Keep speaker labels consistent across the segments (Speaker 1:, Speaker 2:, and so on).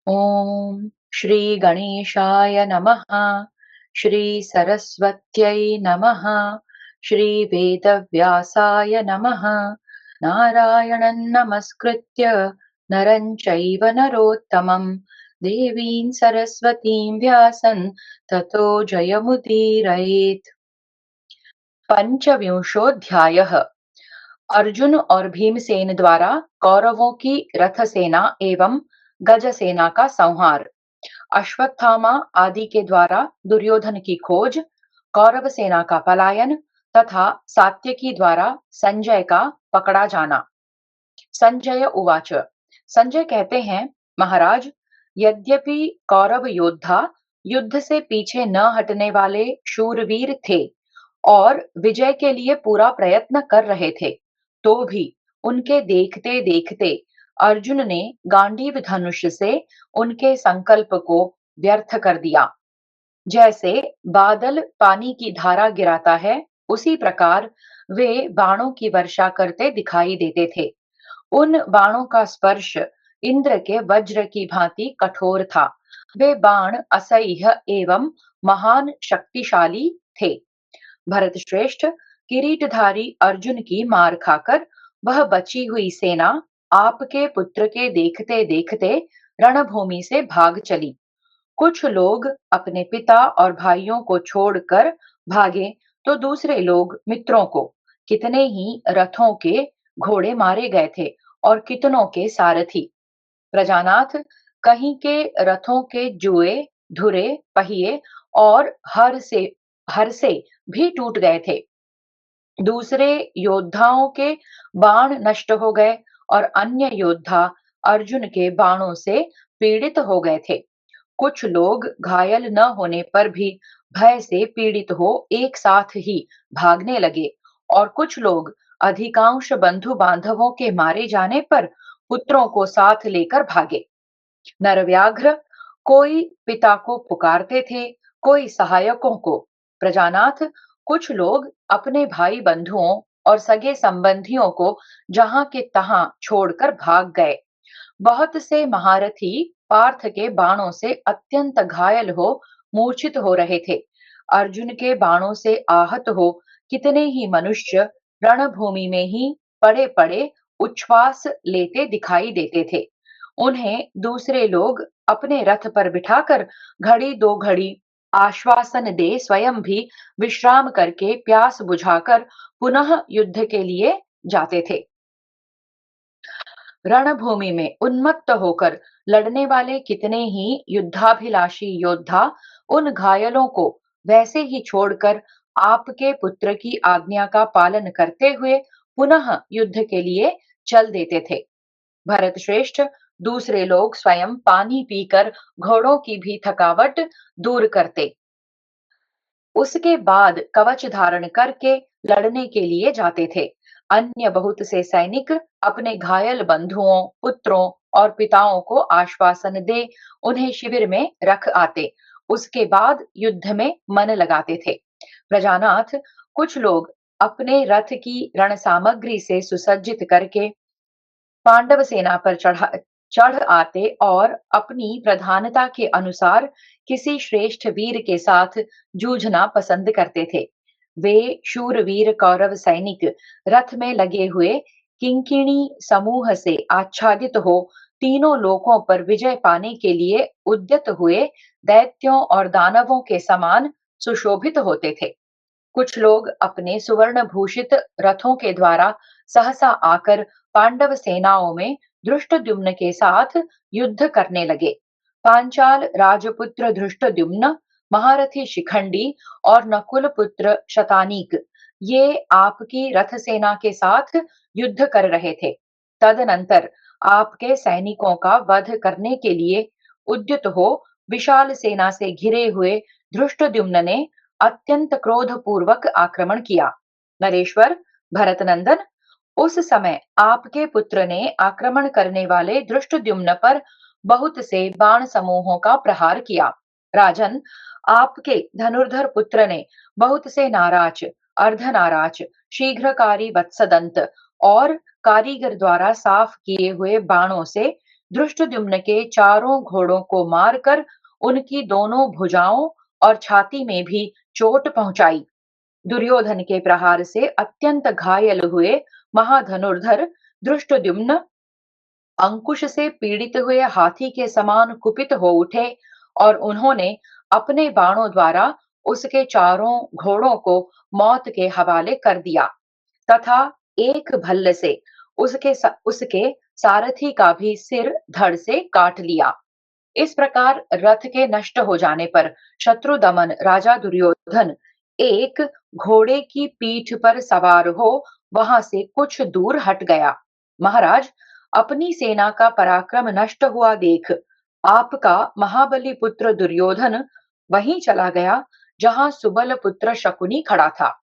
Speaker 1: ॐ श्री गणेशाय नमः। श्री सरस्वत्यै नमः। श्री वेदव्यासाय नमः। नारायणं नमस्कृत्य नरं चैव नरोत्तमं देवीं सरस्वतीं व्यासं ततो जयमुदीरयेत्। पंचविंशोऽध्यायः। अर्जुन और भीमसेन द्वारा कौरवों की रथ सेना एवं गज सेना का संहार। अश्वत्थामा आदि के द्वारा दुर्योधन की खोज, कौरव सेना का पलायन तथा सात्यकी द्वारा संजय का पकड़ा जाना। संजय उवाच। संजय कहते हैं, महाराज, यद्यपि कौरव योद्धा युद्ध से पीछे न हटने वाले शूरवीर थे और विजय के लिए पूरा प्रयत्न कर रहे थे, तो भी उनके देखते देखते अर्जुन ने गांडीव धनुष से उनके संकल्प को व्यर्थ कर दिया। जैसे बादल पानी की धारा गिराता है, उसी प्रकार वे बाणों की वर्षा करते दिखाई देते थे। उन बाणों का स्पर्श इंद्र के वज्र की भांति कठोर था। वे बाण असह्य एवं महान शक्तिशाली थे। भरत श्रेष्ठ, किरीटधारी अर्जुन की मार खाकर वह बची हुई सेना आपके पुत्र के देखते देखते रणभूमि से भाग चली। कुछ लोग अपने पिता और भाइयों को छोड़कर भागे, तो दूसरे लोग मित्रों को। कितने ही रथों के घोड़े मारे गए थे और कितनों के सारथी। प्रजानाथ, कहीं के रथों के जुए, धुरे, पहिए और हर से भी टूट गए थे। दूसरे योद्धाओं के बाण नष्ट हो गए और अन्य योद्धा अर्जुन के बाणों से पीड़ित हो गए थे। कुछ लोग घायल न होने पर भी भय से पीड़ित हो एक साथ ही भागने लगे और कुछ लोग अधिकांश बंधु बांधवों के मारे जाने पर पुत्रों को साथ लेकर भागे। नरव्याघ्र कोई पिता को पुकारते थे, कोई सहायकों को। प्रजानाथ, कुछ लोग अपने भाई बंधुओं और सगे संबंधियों को जहां के तहां छोड़कर भाग गए। बहुत से महारथी पार्थ के बाणों से अत्यंत घायल हो मूर्छित हो रहे थे। अर्जुन के बाणों से आहत हो कितने ही मनुष्य रणभूमि में ही पड़े पड़े उच्छ्वास लेते दिखाई देते थे। उन्हें दूसरे लोग अपने रथ पर बिठाकर घड़ी दो घड़ी आश्वासन दे स्वयं भी विश्राम करके प्यास बुझाकर पुनः युद्ध के लिए जाते थे। रणभूमि में उन्मत्त होकर लड़ने वाले कितने ही युद्धाभिलाषी योद्धा उन घायलों को वैसे ही छोड़कर आपके पुत्र की आज्ञा का पालन करते हुए पुनः युद्ध के लिए चल देते थे। भरत श्रेष्ठ, दूसरे लोग स्वयं पानी पीकर घोड़ों की भी थकावट दूर करते, उसके बाद कवच धारण करके लड़ने के लिए जाते थे। अन्य बहुत से सैनिक अपने घायल बंधुओं, पुत्रों और पिताओं को आश्वासन दे उन्हें शिविर में रख आते। उसके बाद युद्ध में मन लगाते थे। प्रजानाथ, कुछ लोग अपने रथ की रण सामग्री से सुसज्जित करके पांडव सेना पर चढ़ आते और अपनी प्रधानता के अनुसार किसी श्रेष्ठ वीर के साथ जूझना पसंद करते थे। वे शूरवीर कौरव सैनिक रथ में लगे हुए किंकिणी समूह से आच्छादित हो तीनों लोकों पर विजय पाने के लिए उद्यत हुए दैत्यों और दानवों के समान सुशोभित होते थे। कुछ लोग अपने सुवर्ण भूषित रथों के द्वारा सहसा आकर पांडव सेनाओं में धृष्टद्युम्न के साथ युद्ध करने लगे। पांचाल राजपुत्र धृष्टद्युम्न, महारथी शिखंडी और नकुल पुत्र शतानीक ये आपकी रथ सेना के साथ युद्ध कर रहे थे। तदनंतर आपके सैनिकों का वध करने के लिए उद्युत हो विशाल सेना से घिरे हुए धृष्टद्युम्न ने अत्यंत क्रोधपूर्वक आक्रमण किया। नरेश्वर, भरतनंदन, उस समय आपके पुत्र ने आक्रमण करने वाले धृष्टद्युम्न पर बहुत से बाण समूहों का प्रहार किया। राजन, आपके धनुर्धर पुत्र ने बहुत से नाराज, अर्धनाराज, शीघ्रकारी वत्सदंत और कारीगर द्वारा साफ किए हुए बाणों से धृष्टद्युम्न के चारों घोड़ों को मारकर उनकी दोनों भुजाओं और छाती में भी चोट पहुंचाई। दुर्योधन के प्रहार से अत्यंत घायल हुए महाधनुर्धर धृष्टद्युम्न अंकुश से पीड़ित हुए हाथी के समान कुपित हो उठे और उन्होंने अपने बाणों द्वारा उसके चारों घोड़ों को मौत के हवाले कर दिया तथा एक भल्ल से उसके सारथी का भी सिर धड़ से काट लिया। इस प्रकार रथ के नष्ट हो जाने पर शत्रु दमन राजा दुर्योधन एक घोड़े की पीठ पर सवार हो वहां से कुछ दूर हट गया। महाराज, अपनी सेना का पराक्रम नष्ट हुआ देख आपका महाबली पुत्र दुर्योधन वहीं चला गया जहां सुबल पुत्र शकुनी खड़ा था।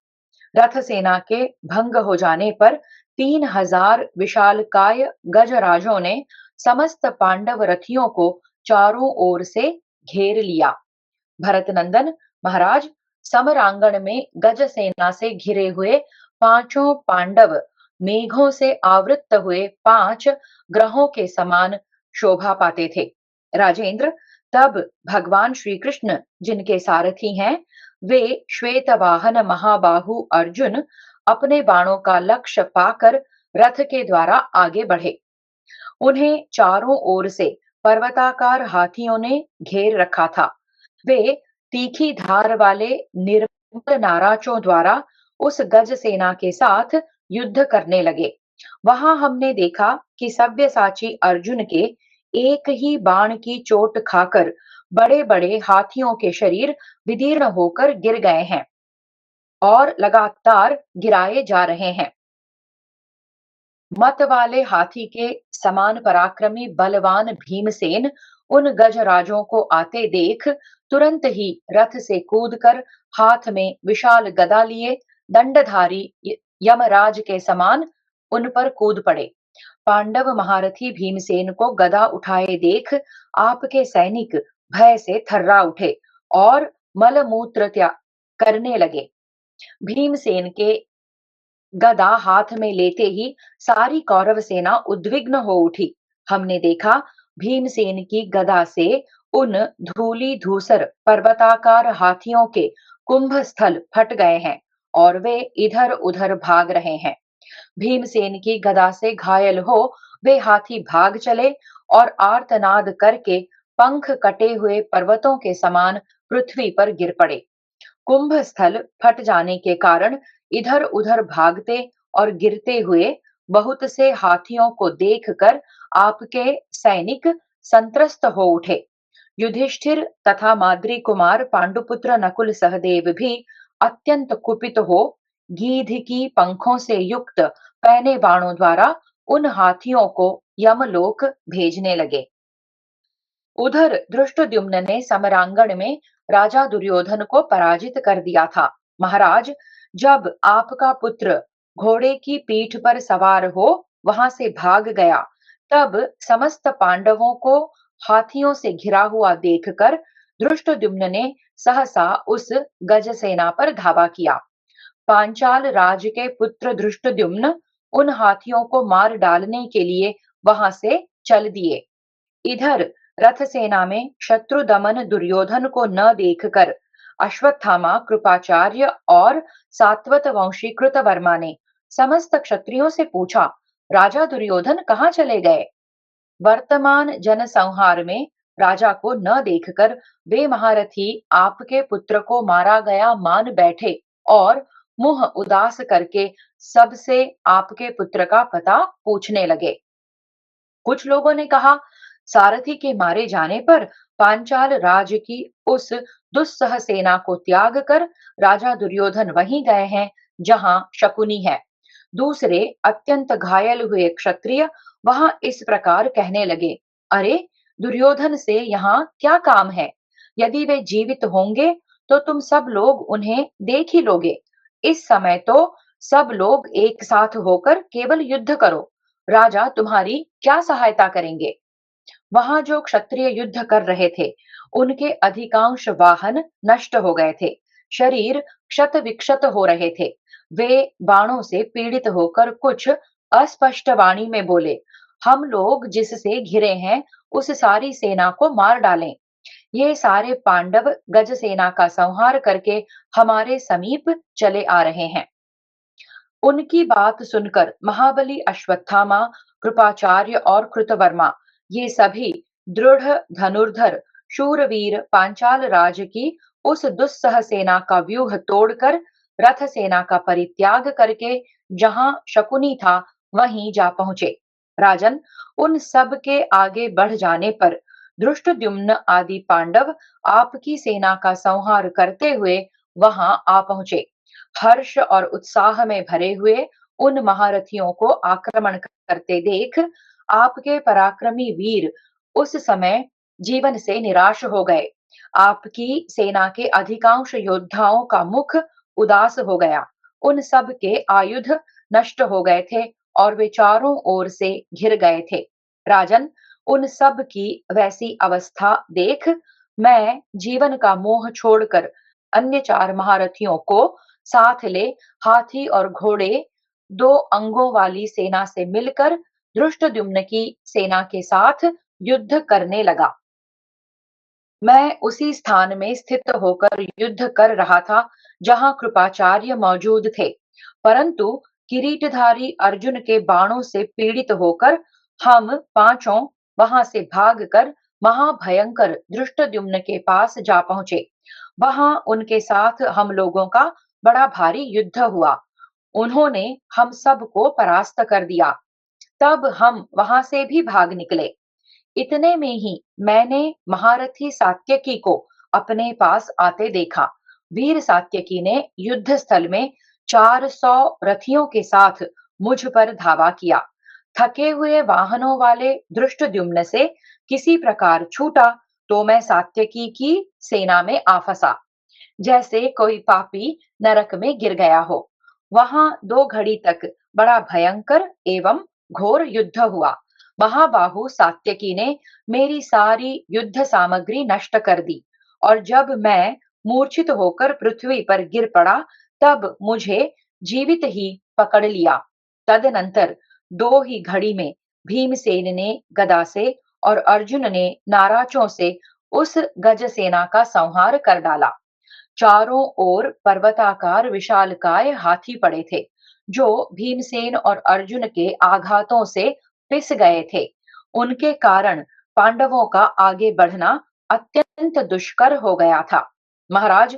Speaker 1: रथ सेना के भंग हो जाने पर 3000 विशालकाय गजराजों ने समस्त पांडव रथियों को चारों ओर से घेर लिया। भरत नंदन, महाराज, समरांगण में गज सेना से घिरे हुए पांचों पांडव मेघों से आवृत हुए 5 ग्रहों के समान शोभा पाते थे। राजेंद्र, तब भगवान श्री कृष्ण जिनके सारथी हैं, वे श्वेत वाहन महाबाहु अर्जुन अपने बाणों का लक्ष्य पाकर रथ के द्वारा आगे बढ़े। उन्हें चारों ओर से पर्वताकार हाथियों ने घेर रखा था। वे तीखी धार वाले निर्मल नाराजों द्वारा उस गज सेना के साथ युद्ध करने लगे। वहां हमने देखा कि सव्यसाची अर्जुन के एक ही बाण की चोट खाकर बड़े बड़े हाथियों के शरीर विदीर्ण होकर गिर गए हैं और लगातार गिराए जा रहे हैं। मत वाले हाथी के समान पराक्रमी बलवान भीमसेन उन गजराजों को आते देख तुरंत ही रथ से कूदकर हाथ में विशाल गदा लिए दंडधारी यमराज के समान उन पर कूद पड़े। पांडव महारथी भीमसेन को गदा उठाए देख आपके सैनिक भय से थर्रा उठे और मलमूत्र त्याग करने लगे। भीमसेन के गदा हाथ में लेते ही सारी कौरव सेना उद्विग्न हो उठी। हमने देखा भीमसेन की गदा से उन धूली धूसर पर्वताकार हाथियों के कुंभ स्थल फट गए हैं और वे इधर उधर भाग रहे हैं। भीमसेन की गदा से घायल हो वे हाथी भाग चले और आर्तनाद करके पंख कटे हुए पर्वतों के समान पृथ्वी पर गिर पड़े। कुंभ स्थल फट जाने के कारण इधर उधर भागते और गिरते हुए बहुत से हाथियों को देखकर आपके सैनिक संत्रस्त हो उठे। युधिष्ठिर तथा माद्री कुमार पांडुपुत्र नकुल सहदेव भी अत्यंत कुपित हो गीध की पंखों से युक्त पहने बाणों द्वारा उन हाथियों को यमलोक भेजने लगे। उधर धृष्टद्युम्न ने समरांगण में राजा दुर्योधन को पराजित कर दिया था। महाराज, जब आपका पुत्र घोड़े की पीठ पर सवार हो वहां से भाग गया, तब समस्त पांडवों को हाथियों से घिरा हुआ देखकर धृष्टद्युम्न ने सहसा उस गज सेना पर धावा किया। पांचाल राज के पुत्र धृष्टद्युम्न उन हाथियों को मार डालने के लिए वहां से चल दिए। इधर रथ सेना में शत्रु दमन दुर्योधन को न देखकर अश्वत्थामा, कृपाचार्य और सात्वत वंशी कृतवर्मा ने समस्त क्षत्रियों से पूछा, राजा दुर्योधन कहाँ चले गए? वर्तमान जनसंहार में राजा को न देखकर वे महारथी आपके पुत्र को मारा गया मान बैठे और मुंह उदास करके सबसे आपके पुत्र का पता पूछने लगे। कुछ लोगों ने कहा, सारथी के मारे जाने पर पांचाल राज की उस दुस्सह सेना को त्याग कर राजा दुर्योधन वहीं गए हैं जहां शकुनी है। दूसरे अत्यंत घायल हुए क्षत्रिय वहां इस प्रकार कहने लगे, अरे, दुर्योधन से यहाँ क्या काम है? यदि वे जीवित होंगे तो तुम सब लोग उन्हें देख ही लोगे। इस समय तो सब लोग एक साथ होकर केवल युद्ध करो, राजा तुम्हारी क्या सहायता करेंगे? वहां जो क्षत्रिय युद्ध कर रहे थे, उनके अधिकांश वाहन नष्ट हो गए थे, शरीर क्षत विक्षत हो रहे थे। वे बाणों से पीड़ित होकर कुछ अस्पष्ट वाणी में बोले, हम लोग जिससे घिरे हैं उस सारी सेना को मार डालें। ये सारे पांडव गज सेना का संहार करके हमारे समीप चले आ रहे हैं। उनकी बात सुनकर महाबली अश्वत्थामा, कृपाचार्य और कृतवर्मा ये सभी दृढ़ धनुर्धर शूरवीर पांचाल राज की उस दुस्सह सेना का व्यूह तोड़कर रथ सेना का परित्याग करके जहां शकुनी था वहीं जा पहुंचे। राजन, उन सब के आगे बढ़ जाने पर धृष्टद्युम्न आदि पांडव आपकी सेना का संहार करते हुए वहां आ पहुंचे। हर्ष और उत्साह में भरे हुए उन महारथियों को आक्रमण करते देख आपके पराक्रमी वीर उस समय जीवन से निराश हो गए। आपकी सेना के अधिकांश योद्धाओं का मुख उदास हो गया। उन सब के आयुध नष्ट हो गए थे और वे चारों ओर से घिर गए थे। राजन, उन सब की वैसी अवस्था देख मैं जीवन का मोह छोड़कर अन्य चार महारथियों को साथ ले हाथी और घोड़े दो अंगों वाली सेना से मिलकर धृष्टद्युम्न की सेना के साथ युद्ध करने लगा। मैं उसी स्थान में स्थित होकर युद्ध कर रहा था जहां कृपाचार्य मौजूद थे, परंतु किरीटधारी अर्जुन के बाणों से पीड़ित होकर हम पांचों वहां से भागकर महाभयंकर धृष्टद्युम्न के पास जा पहुंचे। वहां उनके साथ हम लोगों का बड़ा भारी युद्ध हुआ। उन्होंने हम सबको परास्त कर दिया। तब हम वहां से भी भाग निकले। इतने में ही मैंने महारथी सात्यकी को अपने पास आते देखा। वीर सात्यकी ने युद्ध स्थल में 400 रथियों के साथ मुझ पर धावा किया। थके हुए वाहनों वाले धृष्टद्युम्न से किसी प्रकार छूटा तो मैं सात्यकी की सेना में आ फंसा, जैसे कोई पापी नरक में गिर गया हो। वहां 2 घड़ी तक बड़ा भयंकर एवं घोर युद्ध हुआ। महाबाहु सात्यकी ने मेरी सारी युद्ध सामग्री नष्ट कर दी और जब मैं मूर्छित होकर पृथ्वी पर गिर पड़ा तब मुझे जीवित ही पकड़ लिया। तदनंतर 2 ही घड़ी में भीमसेन ने गदा से और अर्जुन ने नाराजों से उस गज सेना का संहार कर डाला। चारों ओर पर्वताकार विशालकाय हाथी पड़े थे, जो भीमसेन और अर्जुन के आघातों से पिस गए थे। उनके कारण पांडवों का आगे बढ़ना अत्यंत दुष्कर हो गया था। महाराज,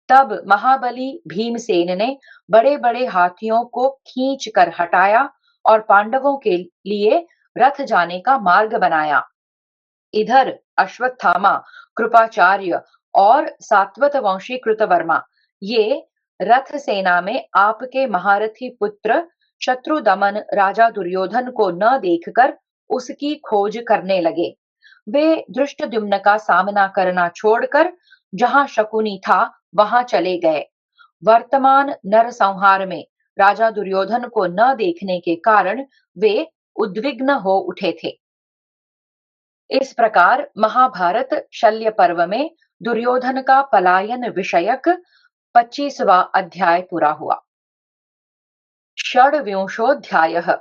Speaker 1: तब महाबली भीमसेन ने बड़े बड़े हाथियों को खींच कर हटाया और पांडवों के लिए रथ जाने का मार्ग बनाया। इधर अश्वत्थामा, कृपाचार्य और सात्वत वंशी कृतवर्मा ये रथ सेना में आपके महारथी पुत्र शत्रु दमन राजा दुर्योधन को न देखकर उसकी खोज करने लगे। वे धृष्टद्युम्न का सामना करना छोड़कर जहां शकुनी था वहां चले गए। वर्तमान नरसंहार में राजा दुर्योधन को न देखने के कारण वे उद्विग्न हो उठे थे। इस प्रकार महाभारत शल्य पर्व में दुर्योधन का पलायन विषयक 25वां अध्याय पूरा हुआ। षड्विंशोऽध्यायः।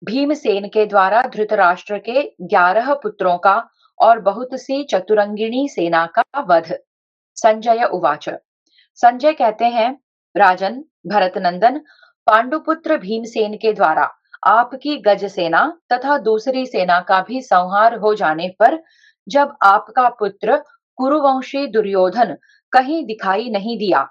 Speaker 1: भीमसेन के द्वारा धृतराष्ट्र के 11 पुत्रों का और बहुत सी चतुरंगिणी सेना का वध। संजय उवाच। संजय कहते हैं, राजन भरतनंदन, पांडुपुत्र भीमसेन के द्वारा आपकी गज सेना तथा दूसरी सेना का भी संहार हो जाने पर जब आपका पुत्र कुरुवंशी दुर्योधन कहीं दिखाई नहीं दिया,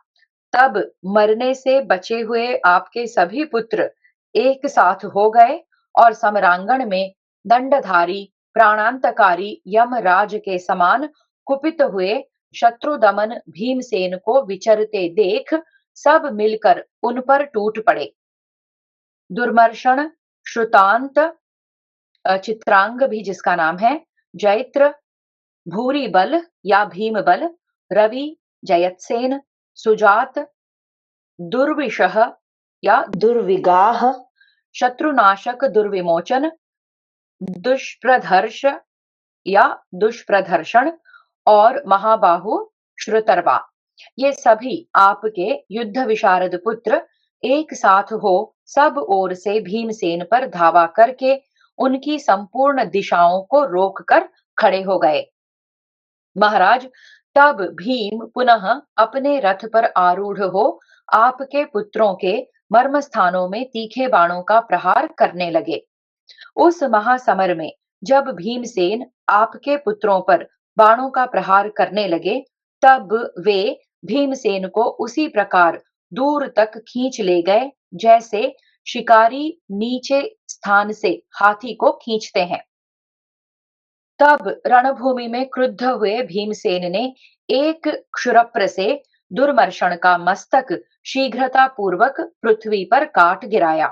Speaker 1: तब मरने से बचे हुए आपके सभी पुत्र एक साथ हो गए और समरांगण में दंडधारी प्राणांतकारी यमराज के समान कुपित हुए शत्रु दमन भीमसेन को विचरते देख सब मिलकर उन पर टूट पड़े। दुर्मर्शन, श्रुतांत, चित्रांग भी जिसका नाम है, जैत्र, भूरी बल या भीम बल, रवि, जयत्सेन, सुजात, दुर्विशह या दुर्विगाह, शत्रुनाशक, दुर्विमोचन, दुष्प्रधर्ष या दुष्प्रदर्शन और महाबाहु श्रुतर्वा, ये सभी आपके युद्ध विशारद पुत्र एक साथ हो सब ओर से भीमसेन पर धावा करके उनकी संपूर्ण दिशाओं को रोककर खड़े हो गए। महाराज, तब भीम पुनः अपने रथ पर आरूढ़ हो आपके पुत्रों के मर्म स्थानों में तीखे बाणों का प्रहार करने लगे। उस महासमर में जब भीमसेन आपके पुत्रों पर बाणों का प्रहार करने लगे, तब वे भीमसेन को उसी प्रकार दूर तक खींच ले गए जैसे शिकारी नीचे स्थान से हाथी को खींचते हैं। तब रणभूमि में क्रुद्ध हुए भीमसेन ने एक क्षुरप्र से दुर्मर्शन का मस्तक शीघ्रता पूर्वक पृथ्वी पर काट गिराया।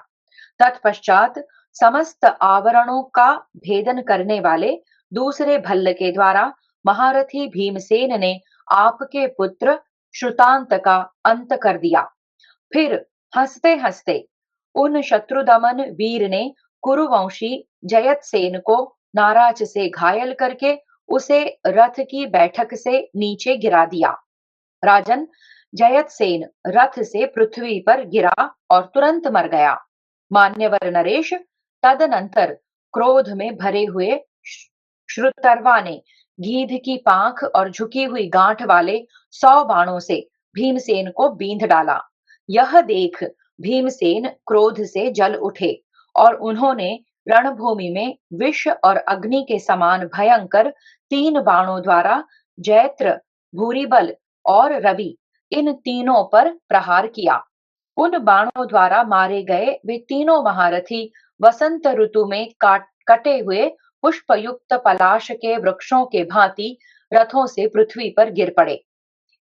Speaker 1: तत्पश्चात समस्त आवरणों का भेदन करने वाले दूसरे भल्ल के द्वारा महारथी भीमसेन ने आपके पुत्र श्रुतांत का अंत कर दिया। फिर हंसते हंसते उन शत्रुदमन वीर ने कुरुवंशी जयतसेन को नाराज से घायल करके उसे रथ की बैठक से नीचे गिरा दिया। राजन, जयतसेन रथ से पृथ्वी पर गिरा और तुरंत मर गया। मान्यवर नरेश, तदनंतर क्रोध में भरे हुए श्रुतर्वा ने गीध की पांख और झुकी हुई गांठ वाले 100 बाणों से भीमसेन को बींध डाला। यह देख भीमसेन क्रोध से जल उठे और उन्होंने रणभूमि में विष और अग्नि के समान भयंकर 3 बाणों द्वारा जैत्र, भूरिबल और रवि, इन तीनों पर प्रहार किया। उन बाणों द्वारा मारे गए वे तीनों महारथी वसंत ऋतु में कटे हुए पुष्पयुक्त पलाश के वृक्षों के भांति रथों से पृथ्वी पर गिर पड़े।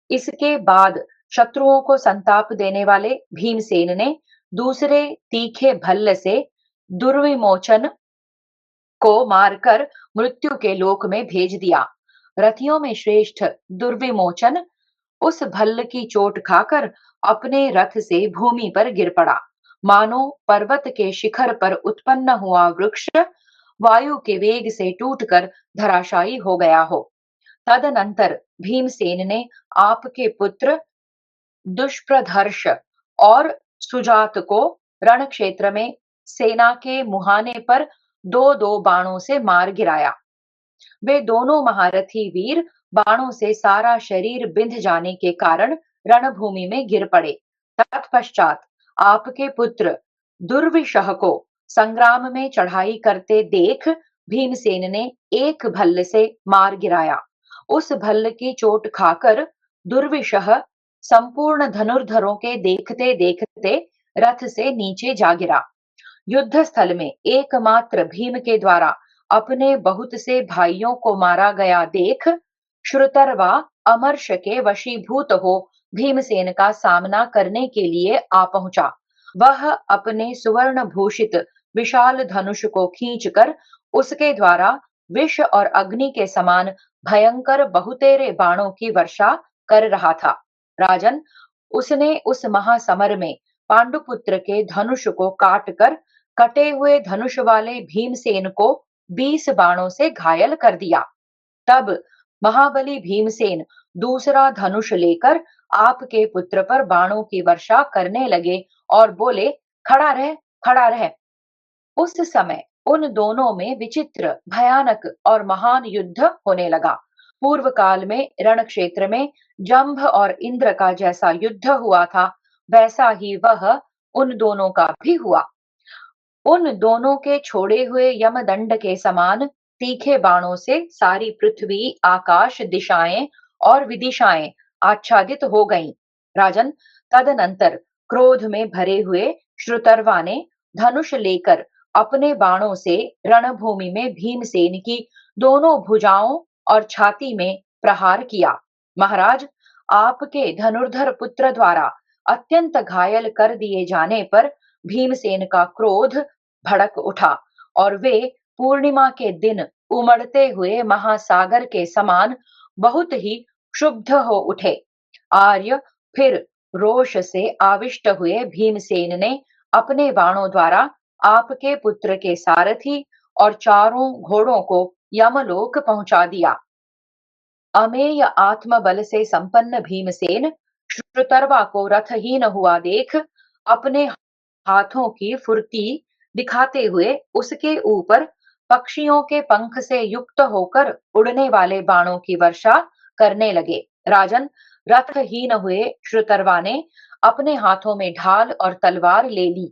Speaker 1: इसके बाद शत्रुओं को संताप देने वाले भीमसेन ने दूसरे तीखे भल्ल से दुर्विमोचन को मारकर मृत्यु के लोक में भेज दिया। रथियों में श्रेष्ठ दुर्विमोचन उस भल्ल की चोट खाकर अपने रथ से भूमि पर गिर पड़ा, मानो पर्वत के शिखर पर उत्पन्न हुआ वृक्ष वायु के वेग से टूटकर धराशायी हो गया हो। तदनंतर भीमसेन ने आपके पुत्र दुष्प्रधर्ष और सुजात को रण क्षेत्र में सेना के मुहाने पर 2-2 बाणों से मार गिराया। वे दोनों महारथी वीर बाणों से सारा शरीर बिंध जाने के कारण रणभूमि में गिर पड़े। तत्पश्चात आपके पुत्र दुर्विशह को संग्राम में चढ़ाई करते देख भीमसेन ने एक भल्ल से मार गिराया। उस भल्ल की चोट खाकर दुर्विशह संपूर्ण धनुर्धरों के देखते देखते रथ से नीचे जा गिरा। युद्ध स्थल में एकमात्र भीम के द्वारा अपने बहुत से भाइयों को मारा गया देख श्रुतर्वा अमर्ष के वशीभूत हो भीमसेन का सामना करने के लिए आ पहुंचा। वह अपने सुवर्ण भूषित विशाल धनुष को खींचकर उसके द्वारा विष और अग्नि के समान भयंकर बहुतेरे बाणों की वर्षा कर रहा था। राजन, उसने उस महासमर में पांडुपुत्र के धनुष को काटकर कटे हुए धनुष वाले भीमसेन को 20 बाणों से घायल कर दिया। तब महाबली भीमसेन दूसरा धनुष लेकर आपके पुत्र पर बाणों की वर्षा करने लगे और बोले, खड़ा रह, खड़ा रह। उस समय उन दोनों में विचित्र, भयानक और महान युद्ध होने लगा। पूर्व काल में रण क्षेत्र में जंभ और इंद्र का जैसा युद्ध हुआ था, वैसा ही वह उन दोनों का भी हुआ। उन दोनों के छोड़े हुए यमदंड के समान तीखे बाणों से सारी पृथ्वी, आकाश, दिशाएं और विदिशाएं आच्छादित हो गईं। राजन, तदनंतर क्रोध में भरे हुए श्रुतर्वा ने धनुष लेकर अपने बाणों से रणभूमि में भीमसेन की दोनों भुजाओं और छाती में प्रहार किया। महाराज, आपके धनुर्धर पुत्र द्वारा अत्यंत घायल कर दिए जाने पर भीमसेन का क्रोध भड़क उठा और वे पूर्णिमा के दिन उमड़ते हुए महासागर के समान बहुत ही क्षुब्ध हो उठे। आर्य फिर रोष से आविष्ट हुए भीमसेन ने अपने बाणों द्वारा आपके पुत्र के सारथी और चारों घोड़ों को यमलोक पहुंचा दिया। अमेय आत्मबल से संपन्न भीमसेन श्रुतर्वा को रथहीन हुआ देख अपने हाथों की फुर्ती दिखाते हुए उसके ऊपर पक्षियों के पंख से युक्त होकर उड़ने वाले बाणों की वर्षा करने लगे। राजन, रथहीन हुए श्रुतर्वा ने अपने हाथों में ढाल और तलवार ले ली।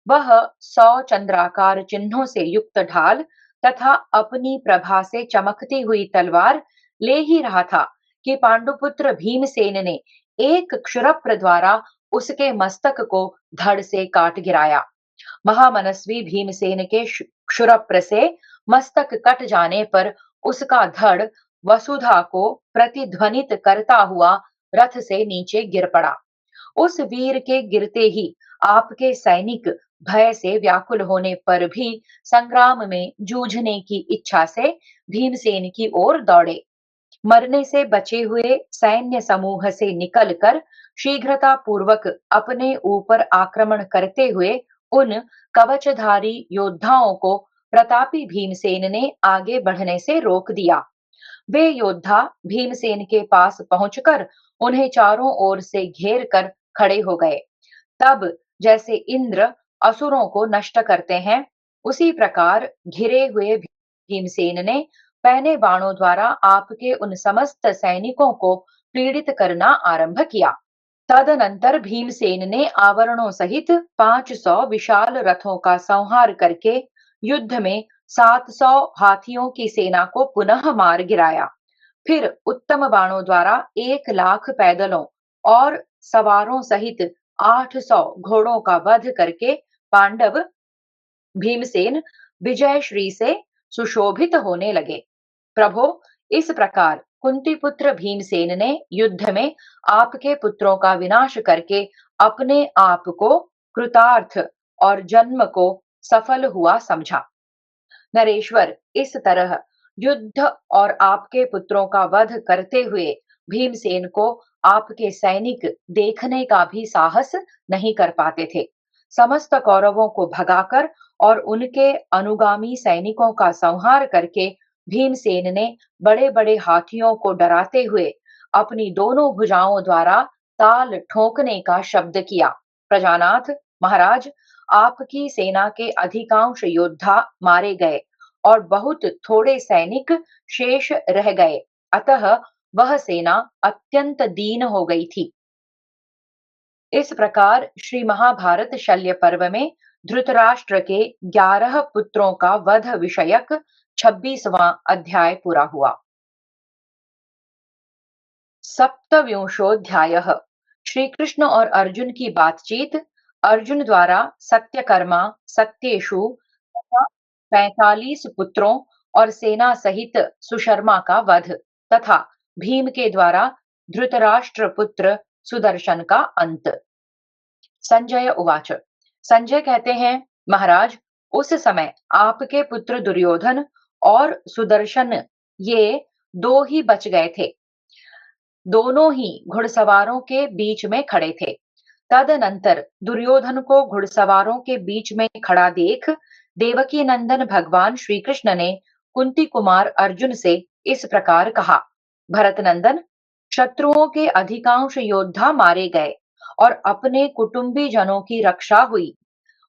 Speaker 1: वह 100 चंद्राकार चिन्हों से युक्त ढाल तथा अपनी प्रभा से चमकती हुई तलवार ले ही रहा था कि पांडुपुत्र भीमसेन ने एक क्षुरप्र द्वारा उसके मस्तक को धड़ से काट गिराया। महामनस्वी भीमसेन के क्षुरप्र से मस्तक कट जाने पर उसका धड़ वसुधा को प्रतिध्वनित करता हुआ रथ से नीचे गिर पड़ा। उस वीर के गिरते ही आपके सैनिक भय से व्याकुल होने पर भी संग्राम में जूझने की इच्छा से भीमसेन की ओर दौड़े। मरने से बचे हुए सैन्य समूह से निकलकर शीघ्रता पूर्वक अपने ऊपर आक्रमण करते हुए उन कवचधारी योद्धाओं को प्रतापी भीमसेन ने आगे बढ़ने से रोक दिया। वे योद्धा भीमसेन के पास पहुंचकर उन्हें चारों ओर से घेर कर खड़े हो गए। तब जैसे इंद्र असुरों को नष्ट करते हैं, उसी प्रकार घिरे हुए भीमसेन ने पहने बाणों द्वारा आपके उन समस्त सैनिकों को पीड़ित करना आरंभ किया। तदनंतर भीमसेन ने आवरणों सहित 500 विशाल रथों का संहार करके युद्ध में 700 हाथियों की सेना को पुनः मार गिराया। फिर उत्तम बाणों द्वारा 1 लाख पैदलों और सवारों सहित 800 घोड़ों का वध करके पांडव भीमसेन विजय श्री से सुशोभित होने लगे। प्रभो, इस प्रकार कुंती पुत्र भीमसेन ने युद्ध में आपके पुत्रों का विनाश करके अपने आप को कृतार्थ और जन्म को सफल हुआ समझा। नरेश्वर, इस तरह युद्ध और आपके पुत्रों का वध करते हुए भीमसेन को आपके सैनिक देखने का भी साहस नहीं कर पाते थे। समस्त कौरवों को भगाकर और उनके अनुगामी सैनिकों का संहार करके भीमसेन ने बड़े बड़े हाथियों को डराते हुए अपनी दोनों भुजाओं द्वारा ताल ठोकने का शब्द किया। प्रजानाथ महाराज, आपकी सेना के अधिकांश योद्धा मारे गए और बहुत थोड़े सैनिक शेष रह गए, अतः वह सेना अत्यंत दीन हो गई थी। इस प्रकार श्री महाभारत शल्य पर्व में धृतराष्ट्र के 11 पुत्रों का वध विषयक 26वां अध्याय पूरा हुआ। सप्तविंशोऽध्यायः श्री कृष्ण और अर्जुन की बातचीत, अर्जुन द्वारा सत्यकर्मा, सत्येषु तथा 45 पुत्रों और सेना सहित सुशर्मा का वध तथा भीम के द्वारा धृतराष्ट्र पुत्र सुदर्शन का अंत। संजय उवाच। संजय कहते हैं, महाराज, उस समय आपके पुत्र दुर्योधन और सुदर्शन ये दो ही बच गए थे। दोनों ही घुड़सवारों के बीच में खड़े थे। तदनंतर दुर्योधन को घुड़सवारों के बीच में खड़ा देख देवकी नंदन भगवान श्री कृष्ण ने कुंती कुमार अर्जुन से इस प्रकार कहा, भरत नंदन, शत्रुओं के अधिकांश योद्धा मारे गए और अपने कुटुंबी जनों की रक्षा हुई।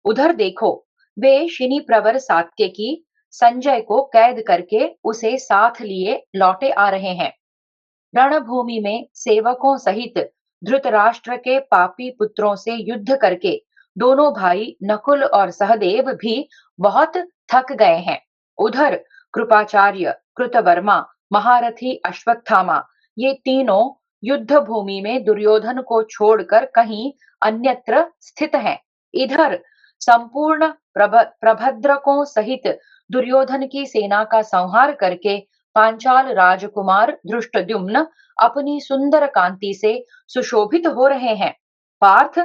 Speaker 1: उधर देखो, वे शिनी प्रवर सात्यकी संजय को कैद करके उसे साथ लिए लौटे आ रहे हैं। रणभूमि में सेवकों सहित धृतराष्ट्र के पापी पुत्रों से युद्ध करके दोनों भाई नकुल और सहदेव भी बहुत थक गए हैं। उधर कृपाचार्य, कृतवर्मा, महारथी अश्वत्थामा ये तीनों युद्ध भूमि में दुर्योधन को छोड़कर कहीं अन्यत्र स्थित हैं। इधर संपूर्ण प्रभद्रकों सहित दुर्योधन की सेना का संहार करके पांचाल राजकुमार धृष्टद्युम्न अपनी सुंदर कांति से सुशोभित हो रहे हैं। पार्थ,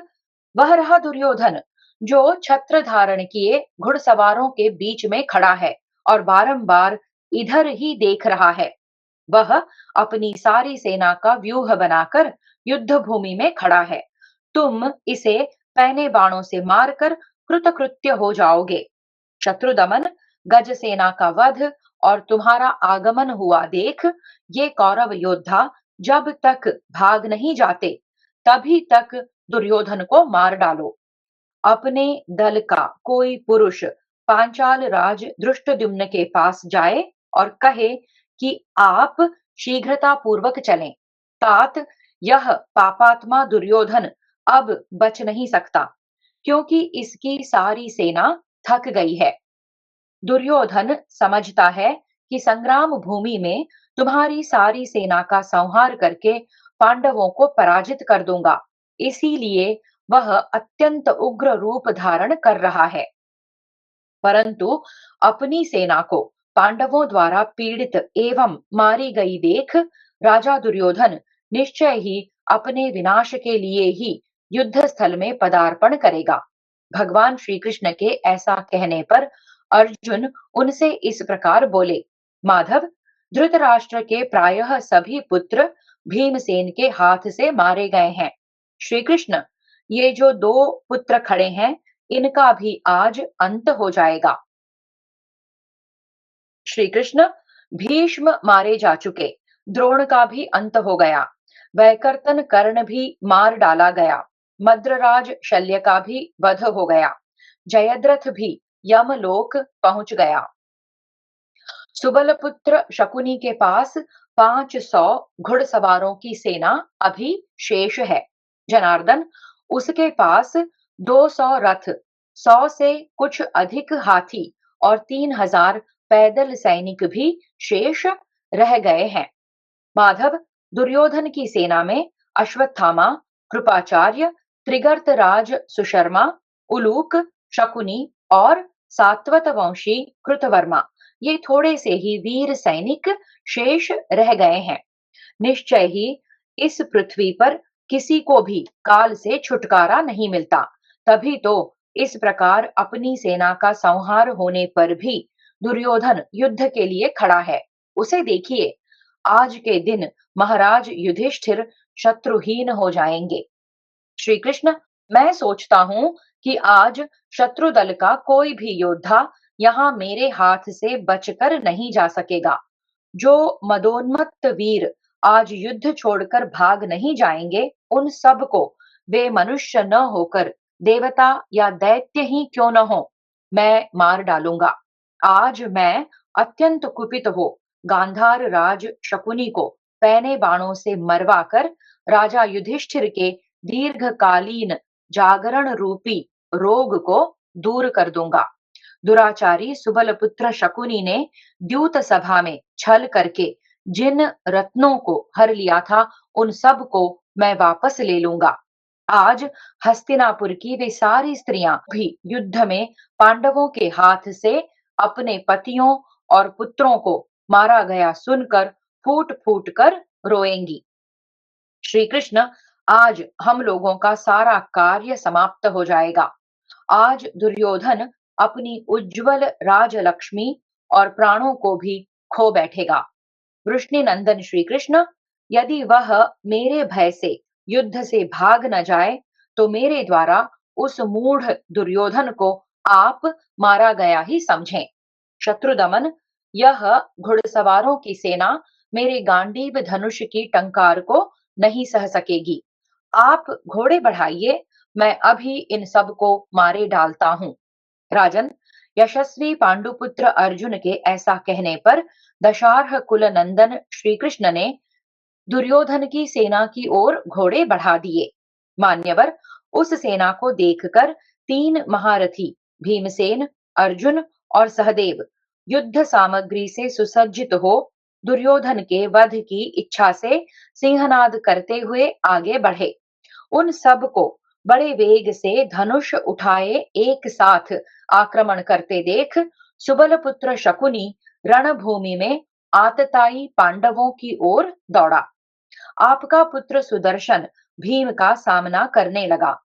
Speaker 1: वह रहा दुर्योधन जो छत्र धारण किए घुड़सवारों के बीच में खड़ा है और बारंबार इधर ही देख रहा है। वह अपनी सारी सेना का व्यूह बनाकर युद्ध भूमि में खड़ा है। तुम इसे पहने बाणों से मारकर कृतकृत्य हो जाओगे। शत्रु दमन, गज सेना का वध और तुम्हारा आगमन हुआ देख ये कौरव योद्धा जब तक भाग नहीं जाते, तभी तक दुर्योधन को मार डालो। अपने दल का कोई पुरुष पांचाल राज धृष्टद्युम्न के पास जाए और कहे कि आप शीघ्रता पूर्वक चलें, तात यह पापात्मा दुर्योधन अब बच नहीं सकता, क्योंकि इसकी सारी सेना थक गई है। दुर्योधन समझता है कि संग्राम भूमि में तुम्हारी सारी सेना का संहार करके पांडवों को पराजित कर दूंगा, इसीलिए वह अत्यंत उग्र रूप धारण कर रहा है। परंतु अपनी सेना को पांडवों द्वारा पीड़ित एवं मारी गई देख राजा दुर्योधन निश्चय ही अपने विनाश के लिए ही युद्ध स्थल में पदार्पण करेगा। भगवान श्री कृष्ण के ऐसा कहने पर अर्जुन उनसे इस प्रकार बोले, माधव, धृतराष्ट्र के प्रायः सभी पुत्र भीमसेन के हाथ से मारे गए हैं। श्री कृष्ण, ये जो दो पुत्र खड़े हैं, इनका भी आज अंत हो जाएगा। श्री कृष्ण, भीष्म मारे जा चुके, द्रोण का भी अंत हो गया, वैकर्तन कर्ण भी मार डाला गया, मद्रराज शल्य का भी वध हो गया, जयद्रथ भी यमलोक पहुंच गया। सुबलपुत्र शकुनी के पास 500 घुड़सवारों की सेना अभी शेष है। जनार्दन, उसके पास 200 रथ, 100 से कुछ अधिक हाथी और 3000 पैदल सैनिक भी शेष रह गए हैं। माधव, दुर्योधन की सेना में अश्वत्थामा, कृपाचार्य, त्रिगर्तराज सुशर्मा, उलूक, शकुनी और सात्वतवंशी कृतवर्मा, ये थोड़े से ही वीर सैनिक शेष रह गए हैं। निश्चय ही इस पृथ्वी पर किसी को भी काल से छुटकारा नहीं मिलता, तभी तो इस प्रकार अपनी सेना का संहार होने पर भी दुर्योधन युद्ध के लिए खड़ा है। उसे देखिए, आज के दिन महाराज युधिष्ठिर शत्रुहीन हो जाएंगे। श्री कृष्ण, मैं सोचता हूँ कि आज शत्रु दल का कोई भी योद्धा यहाँ मेरे हाथ से बचकर नहीं जा सकेगा। जो मदोन्मत्त वीर आज युद्ध छोड़कर भाग नहीं जाएंगे, उन सब को वे मनुष्य न होकर देवता या दैत्य ही क्यों न हो, मैं मार डालूंगा। आज मैं अत्यंत कुपित हो गांधार राज शकुनी को पैने बाणों से मरवा कर राजा युधिष्ठिर के दीर्घकालीन जागरण रूपी रोग को दूर कर दूंगा। दुराचारी सुबलपुत्र शकुनी ने द्यूत सभा में छल करके जिन रत्नों को हर लिया था, उन सब को मैं वापस ले लूंगा। आज हस्तिनापुर की वे सारी स्त्रियां भी युद्ध में पांडवों के हाथ से अपने पतियों और पुत्रों को मारा गया सुनकर फूट फूट कर रोएंगी। श्री कृष्ण, आज हम लोगों का सारा कार्य समाप्त हो जाएगा। आज दुर्योधन अपनी उज्जवल राजलक्ष्मी और प्राणों को भी खो बैठेगा। वृष्णि नंदन श्री कृष्ण, यदि वह मेरे भय से युद्ध से भाग न जाए, तो मेरे द्वारा उस मूढ़ दुर्योधन को आप मारा गया ही समझें। शत्रुदमन, यह घुड़सवारों की सेना मेरे गांडीव धनुष की टंकार को नहीं सह सकेगी। आप घोड़े बढ़ाइए, मैं अभी इन सब को मारे डालता हूँ। राजन, यशस्वी पांडुपुत्र अर्जुन के ऐसा कहने पर दशार्ह कुल नंदन श्री कृष्ण ने दुर्योधन की सेना की ओर घोड़े बढ़ा दिए। मान्यवर, उस सेना को देखकर 3 महारथी भीमसेन, अर्जुन और सहदेव युद्ध सामग्री से सुसज्जित हो दुर्योधन के वध की इच्छा से सिंहनाद करते हुए आगे बढ़े। उन सब को बड़े वेग से धनुष उठाए एक साथ आक्रमण करते देख सुबलपुत्र शकुनी रणभूमि में आतताई पांडवों की ओर दौड़ा। आपका पुत्र सुदर्शन भीम का सामना करने लगा।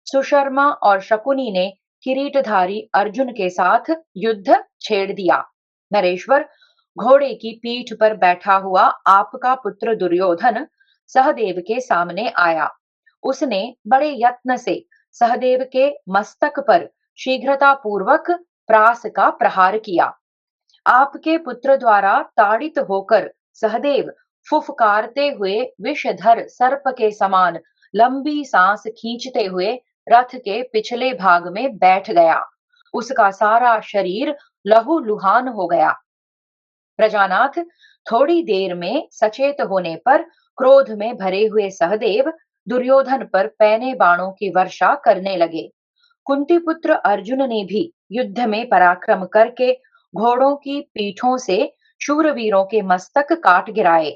Speaker 1: सुशर्मा और शकुनी ने किरीटधारी अर्जुन के साथ युद्ध छेड़ दिया। नरेश्वर, घोड़े की पीठ पर बैठा हुआ आपका पुत्र दुर्योधन सहदेव के सामने आया। उसने बड़े यत्न से सहदेव के मस्तक पर शीघ्रता पूर्वक प्रास का प्रहार किया। आपके पुत्र द्वारा ताड़ित होकर सहदेव फुफकारते हुए विषधर सर्प के समान लंबी सांस खींचते हुए रथ के पिछले भाग में बैठ गया। उसका सारा शरीर लहूलुहान हो गया। प्रजानाथ थोड़ी देर में सचेत होने पर क्रोध में भरे हुए सहदेव दुर्योधन पर पैने बाणों की वर्षा करने लगे। कुंती पुत्र अर्जुन ने भी युद्ध में पराक्रम करके घोड़ों की पीठों से शूरवीरों के मस्तक काट गिराए।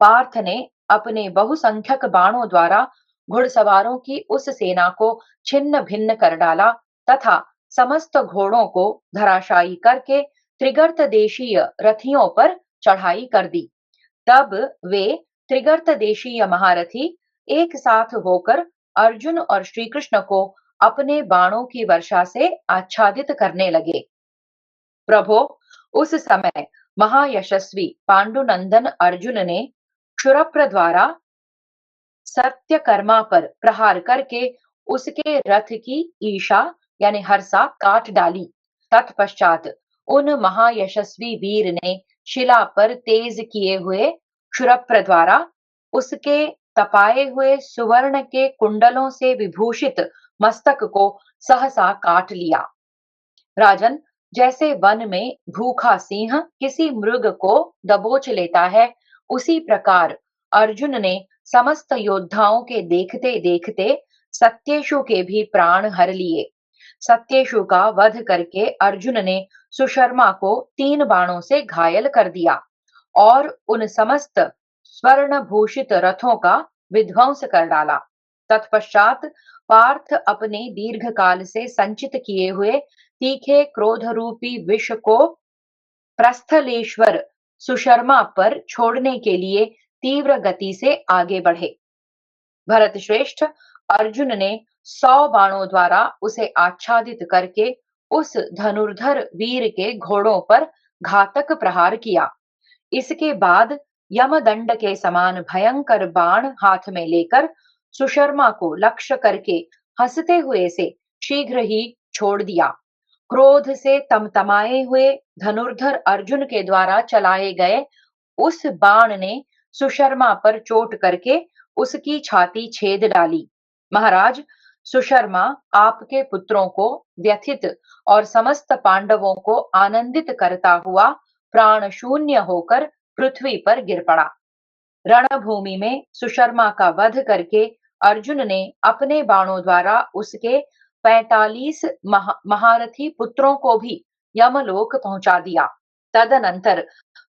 Speaker 1: पार्थ ने अपने बहुसंख्यक बाणों द्वारा घुड़सवारों की उस सेना को छिन्न भिन्न कर डाला तथा समस्त घोड़ों को धराशायी करके त्रिगर्त देशीय रथियों पर चढ़ाई कर दी। तब वे त्रिगर्त देशीय महारथी एक साथ होकर अर्जुन और श्री कृष्ण को अपने बाणों की वर्षा से आच्छादित करने लगे। प्रभो, उस समय महायशस्वी पांडुनंदन अर्जुन ने क्षुरप्र द्वारा सत्यकर्मा पर प्रहार करके उसके रथ की ईशा यानी हर्षा काट डाली। तत्पश्चात उन महायशस्वी वीर ने शिला पर तेज किए हुए क्षुरप्र द्वारा उसके तपाए हुए सुवर्ण के कुंडलों से विभूषित मस्तक को सहसा काट लिया। राजन, जैसे वन में भूखा सिंह किसी मृग को दबोच लेता है, उसी प्रकार अर्जुन ने समस्त योद्धाओं के देखते देखते सत्येशु के भी प्राण हर लिए। सत्येशु का वध करके अर्जुन ने सुशर्मा को 3 बाणों से घायल कर दिया और उन समस्त स्वर्ण भूषित रथों का विध्वंस कर डाला। तत्पश्चात पार्थ अपने दीर्घ काल से संचित किए हुए तीखे क्रोध रूपी विष को प्रस्थलेश्वर सुशर्मा पर छोड़ने के लिए तीव्र गति से आगे बढ़े। भरत श्रेष्ठ, अर्जुन ने 100 बाणों द्वारा उसे आच्छादित करके उस धनुर्धर वीर के घोड़ों पर घातक प्रहार किया। इसके बाद यमदंड के समान भयंकर बाण हाथ में लेकर सुशर्मा को लक्ष्य करके हंसते हुए से शीघ्र ही छोड़ दिया। क्रोध से तमतमाए हुए धनुर्धर अर्जुन के द्वारा चलाए गए उस बाण ने सुशर्मा पर चोट करके उसकी छाती छेद डाली। महाराज, सुशर्मा आपके पुत्रों को व्यथित और समस्त पांडवों को आनंदित करता हुआ प्राण शून्य होकर पृथ्वी पर गिर पड़ा। रणभूमि में सुशर्मा का वध करके अर्जुन ने अपने बाणों द्वारा उसके 45 महारथी पुत्रों को भी यमलोक पहुंचा दिया। तदनंतर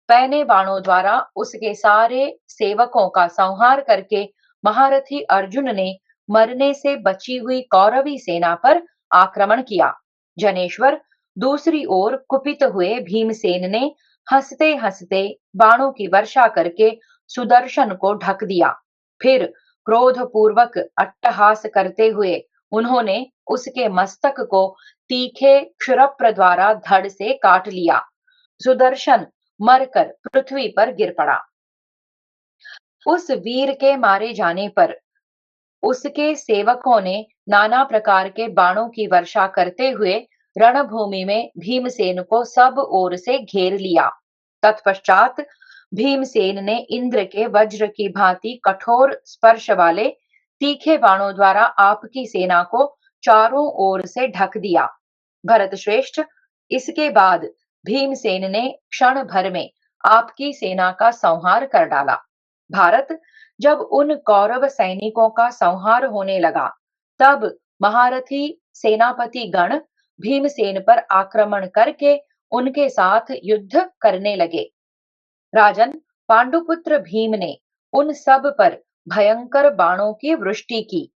Speaker 1: पैने बाणों द्वारा उसके सारे सेवकों का संहार करके महारथी अर्जुन ने मरने से बची हुई कौरवी सेना पर आक्रमण किया। जनेश्वर, दूसरी ओर कुपित हुए भीमसेन ने हंसते हंसते बाणों की वर्षा करके सुदर्शन को ढक दिया। फिर क्रोध पूर्वक अट्टहास करते हुए उन्होंने उसके मस्तक को तीखे क्षुरप्र द्वारा धड़ से काट लिया। सुदर्शन मरकर पृथ्वी पर गिर पड़ा। उस वीर के मारे जाने पर उसके सेवकों ने नाना प्रकार के बाणों की वर्षा करते हुए रणभूमि में भीमसेन को सब ओर से घेर लिया। तत्पश्चात भीमसेन ने इंद्र के वज्र की भांति कठोर स्पर्श वाले तीखे बाणों द्वारा आपकी सेना को चारों ओर से ढक दिया। भरत श्रेष्ठ, इसके बाद भीमसेन ने क्षण भर में आपकी सेना का संहार कर डाला। भारत, जब उन कौरव सैनिकों का संहार होने लगा, तब महारथी सेनापति गण भीमसेन पर आक्रमण करके उनके साथ युद्ध करने लगे। राजन, पांडुपुत्र भीम ने उन सब पर भयंकर बाणों की वृष्टि की।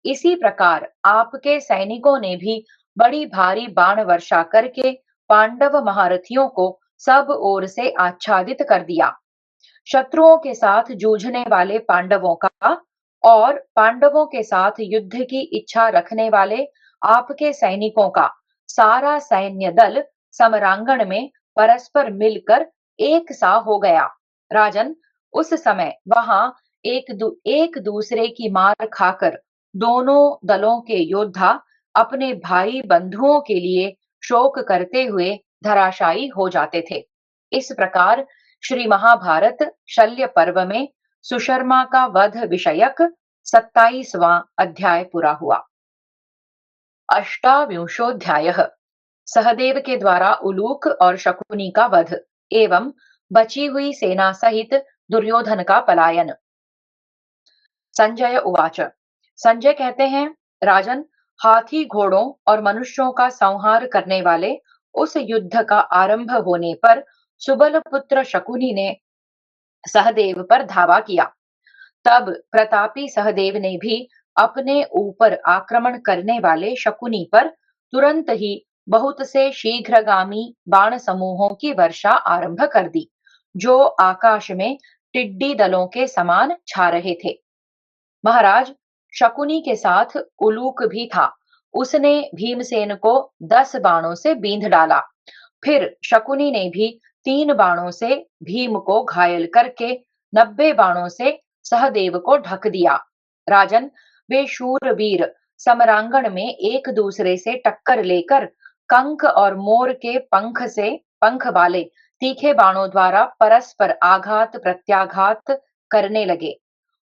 Speaker 1: इसी प्रकार आपके सैनिकों ने भी बड़ी भारी बाण वर्षा करके पांडव महारथियों को सब ओर से आच्छादित कर दिया। शत्रुओं के साथ जूझने वाले पांडवों का और पांडवों के साथ युद्ध की इच्छा रखने वाले आपके सैनिकों का सारा सैन्य दल समरांगण में परस्पर मिलकर एक सा हो गया। राजन, उस समय वहां एक दूसरे की मार खाकर दोनों दलों के योद्धा अपने भाई बंधुओं के लिए शोक करते हुए धराशायी हो जाते थे। इस प्रकार श्री महाभारत शल्य पर्व में सुशर्मा का वध विषयक 27वां अध्याय पूरा हुआ। अष्टाविंशोऽध्यायः। सहदेव के द्वारा उलूक और शकुनी का वध एवं बची हुई सेना सहित दुर्योधन का पलायन। संजय उवाच। संजय कहते हैं, राजन, हाथी घोड़ों और मनुष्यों का संहार करने वाले उस युद्ध का आरंभ होने पर सुबल पुत्र शकुनी ने सहदेव पर धावा किया। तब प्रतापी सहदेव ने भी अपने ऊपर आक्रमण करने वाले शकुनी पर तुरंत ही बहुत से शीघ्रगामी बाण समूहों की वर्षा आरंभ कर दी, जो आकाश में टिड्डी दलों के समान छा रहे थे। महाराज, शकुनी के साथ उलूक भी था। उसने भीमसेन को 10 बाणों से बींध डाला। फिर शकुनी ने भी 3 बाणों से भीम को घायल करके 90 बाणों से सहदेव को ढक दिया। राजन, वे शूरवीर समरांगण में एक दूसरे से टक्कर लेकर कंक और मोर के पंख वाले तीखे बाणों द्वारा परस्पर आघात प्रत्याघात करने लगे।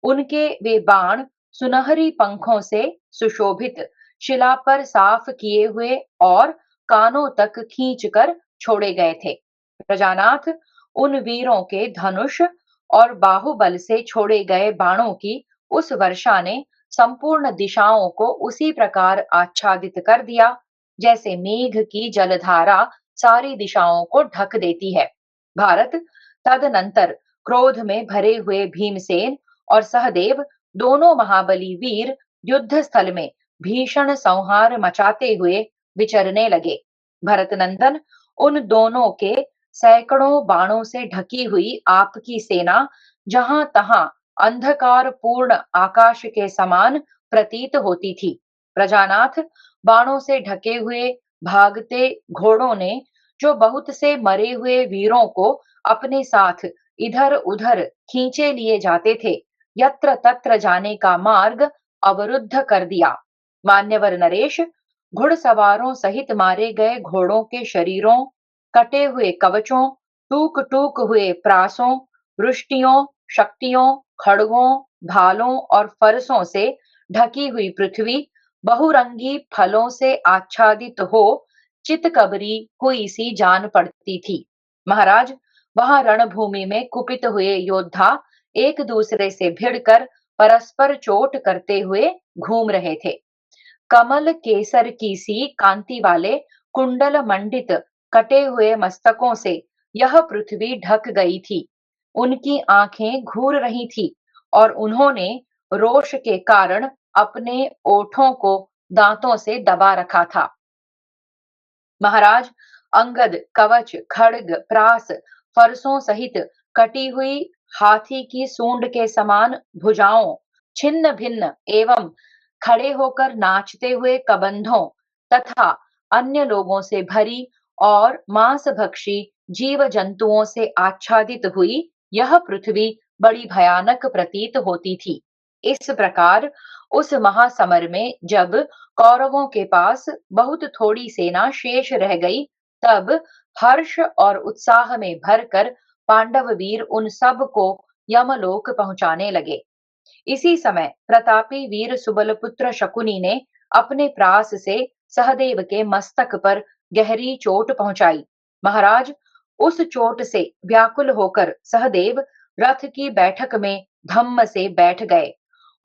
Speaker 1: उनके वे बाण सुनहरी पंखों से सुशोभित शिला पर साफ किए हुए और कानों तक खींचकर छोड़े गए थे। प्रजानाथ, उन वीरों के धनुष और बाहुबल से छोड़े गए बाणों की उस वर्षा ने संपूर्ण दिशाओं को उसी प्रकार आच्छादित कर दिया, जैसे मेघ की जलधारा सारी दिशाओं को ढक देती है। भारत, तदनंतर क्रोध में भरे हुए भीमसेन और सहदेव दोनों महाबली वीर युद्ध स्थल में भीषण संहार मचाते हुए विचरने लगे। भरतनंदन, उन दोनों के सैकड़ों बाणों से ढकी हुई आपकी सेना जहां तहां अंधकार पूर्ण आकाश के समान प्रतीत होती थी। प्रजानाथ, बाणों से ढके हुए भागते घोड़ों ने जो बहुत से मरे हुए वीरों को अपने साथ इधर उधर खींचे लिए जाते थे, यत्र तत्र जाने का मार्ग अवरुद्ध कर दिया। मान्यवर नरेश, घुड़सवारों सहित मारे गए घोड़ों के शरीरों, कटे हुए कवचों, टूक टूक हुए प्रासों, वृष्टियों, शक्तियों, खड़गों, भालों और फरसों से ढकी हुई पृथ्वी बहुरंगी फलों से आच्छादित हो चितकबरी हुई सी जान पड़ती थी। महाराज, वहां रणभूमि में कुपित हुए योद्धा एक दूसरे से भिड़कर परस्पर चोट करते हुए घूम रहे थे। कमल केसर की सी कांति वाले कुंडल मंडित कटे हुए मस्तकों से यह पृथ्वी ढक गई थी। उनकी आंखें घूर रही थी और उन्होंने रोष के कारण अपने ओठों को दांतों से दबा रखा था। महाराज, अंगद कवच, खड्ग, प्रास, फरसों सहित कटी हुई हाथी की सूंड के समान भुजाओं, छिन्न भिन्न एवं खड़े होकर नाचते हुए कबंधों तथा अन्य लोगों से भरी और मांसभक्षी जीव जंतुओं से आच्छादित हुई यह पृथ्वी बड़ी भयानक प्रतीत होती थी। इस प्रकार उस महासमर में जब कौरवों के पास बहुत थोड़ी सेना शेष रह गई, तब हर्ष और उत्साह में भरकर पांडव वीर उन सब को यमलोक पहुंचाने लगे। इसी समय प्रतापी वीर सुबलपुत्र शकुनी ने अपने प्रास से सहदेव के मस्तक पर गहरी चोट पहुंचाई। महाराज, उस चोट से व्याकुल होकर सहदेव रथ की बैठक में धम्म से बैठ गए।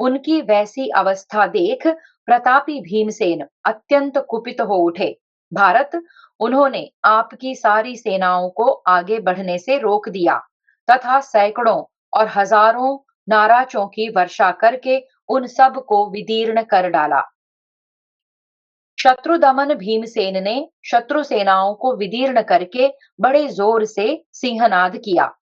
Speaker 1: उनकी वैसी अवस्था देख प्रतापी भीमसेन अत्यंत कुपित हो उठे। भारत, उन्होंने आपकी सारी सेनाओं को आगे बढ़ने से रोक दिया तथा सैकड़ों और हजारों नाराजों की वर्षा करके उन सब को विदीर्ण कर डाला। शत्रु दमन भीमसेन ने शत्रु सेनाओं को विदीर्ण करके बड़े जोर से सिंहनाद किया।